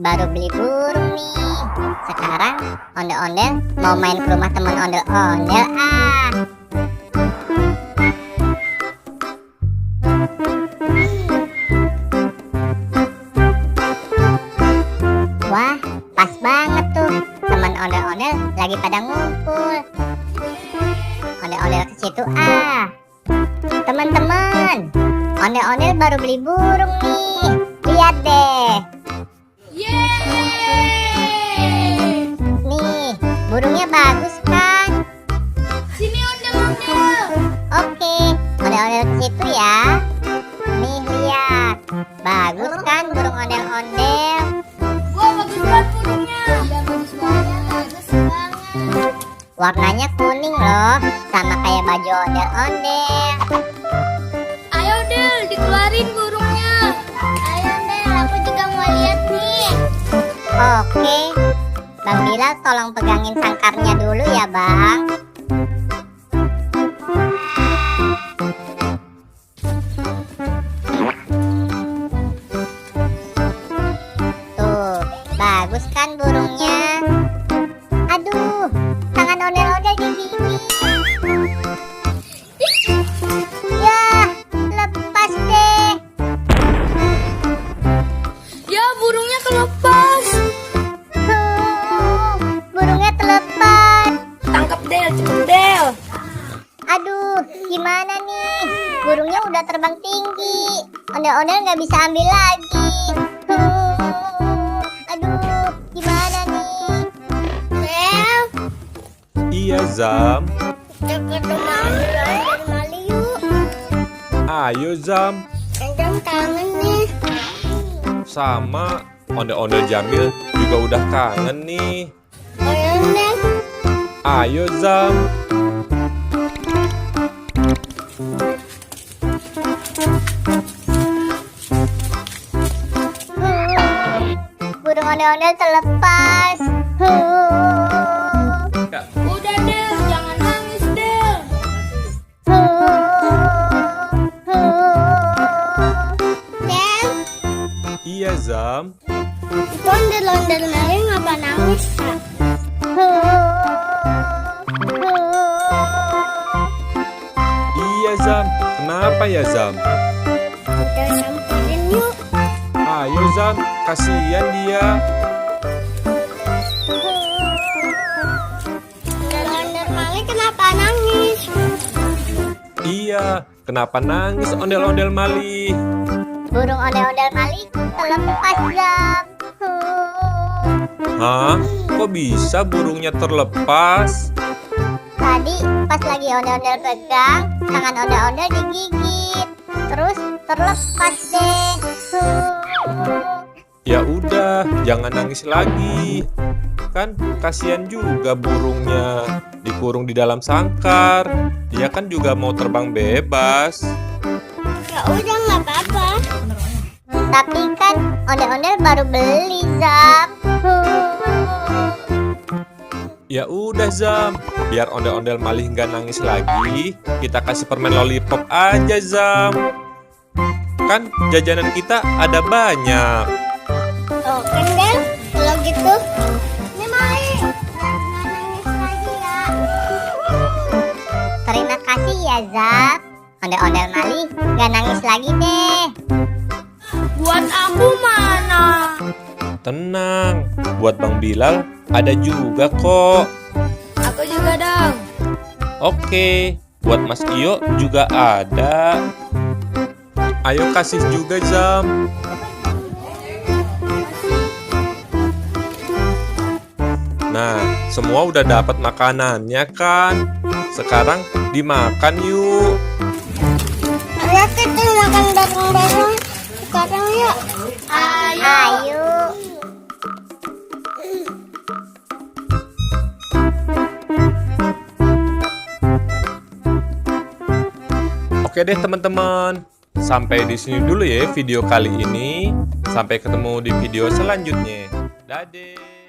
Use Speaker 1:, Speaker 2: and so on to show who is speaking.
Speaker 1: baru beli burung nih. Sekarang ondel-ondel mau main ke rumah teman ondel-ondel ah. Wah, pas banget tuh. Teman ondel-ondel lagi pada ngumpul. Ondel-ondel ke situ ah. Teman-teman, ondel-ondel baru beli burung nih. Lihat deh.
Speaker 2: Yeay!
Speaker 1: Nih, burungnya bagus kan?
Speaker 2: Sini ondel-ondel.
Speaker 1: Oke, ondel-ondel ke situ ya. Nih lihat, bagus kan burung ondel-ondel?
Speaker 2: Wah, bagus banget burungnya. Iya, bagus banget. Bagus banget.
Speaker 1: Warnanya kuning loh, sama kayak baju ondel-ondel.
Speaker 2: Ayo, Del, dikeluarin burungnya. Ayo, Del, aku juga mau lihat nih.
Speaker 1: Oke, Bang Bilal tolong pegangin sangkarnya dulu ya Bang. Tuh, bagus kan burungnya? Aduh, tangan ondel-ondel digigit. Ya, lepas deh.
Speaker 2: Ya, burungnya kelepas.
Speaker 1: Burungnya terlepas.
Speaker 2: Tangkap, Del, cepet, Del.
Speaker 1: Aduh, gimana nih? Burungnya udah terbang tinggi. Ondel-ondel nggak bisa ambil lagi. Aduh, gimana nih?
Speaker 2: Del,
Speaker 3: Iya Zam,
Speaker 2: kita ketemu dari Mali yuk.
Speaker 3: ayo Zam.
Speaker 2: Kadang kangen nih.
Speaker 3: Sama ondel-ondel Jamil juga udah kangen nih.
Speaker 2: Ayo, Del.
Speaker 3: Ayo Zam.
Speaker 1: Burung ondel-ondel terlepas.
Speaker 3: Ya,
Speaker 2: Udah, Del, jangan nangis, Del. Del,
Speaker 3: iya Zam.
Speaker 2: itu ondel-ondel Mali ngapa nangis, Kak?
Speaker 3: Iya Zam. Kenapa ya Zam?
Speaker 2: Kita samperin yuk.
Speaker 3: Ayo Zam, kasihan dia.
Speaker 2: Ondel-ondel Mali kenapa nangis?
Speaker 3: Iya, kenapa nangis ondel-ondel Mali?
Speaker 1: Burung ondel-ondel Mali terlepas Zam.
Speaker 3: Hah? Kok bisa burungnya terlepas?
Speaker 1: Tadi pas lagi ondel-ondel pegang, tangan ondel-ondel digigit. Terus terlepas deh.
Speaker 3: Ya udah, jangan nangis lagi. Kan kasihan juga burungnya dikurung di dalam sangkar. Dia kan juga mau terbang bebas.
Speaker 2: Ya udah nggak apa-apa.
Speaker 1: Tapi kan ondel-ondel baru beli Zam.
Speaker 3: Ya udah Zam, biar ondel-ondel Malih nggak nangis lagi, kita kasih permen lollipop aja Zam. Kan jajanan kita ada banyak.
Speaker 2: Oke, Del, kalau gitu. Ini Mali, nggak nangis lagi ya.
Speaker 1: Terima kasih ya Zam. Ondel-ondel Mali gak nangis lagi deh.
Speaker 2: Buat aku mana?
Speaker 3: Tenang, buat Bang Bilal ada juga kok.
Speaker 2: Aku juga dong.
Speaker 3: Oke, buat Mas Iyo juga ada. Ayo kasih juga Zam. Nah, semua udah dapat makanannya kan? Sekarang dimakan yuk.
Speaker 2: Ayo kita makan bareng-bareng. Sekarang yuk.
Speaker 1: Ayo.
Speaker 3: Oke deh teman-teman, sampai di sini dulu ya video kali ini. Sampai ketemu di video selanjutnya. Dadah.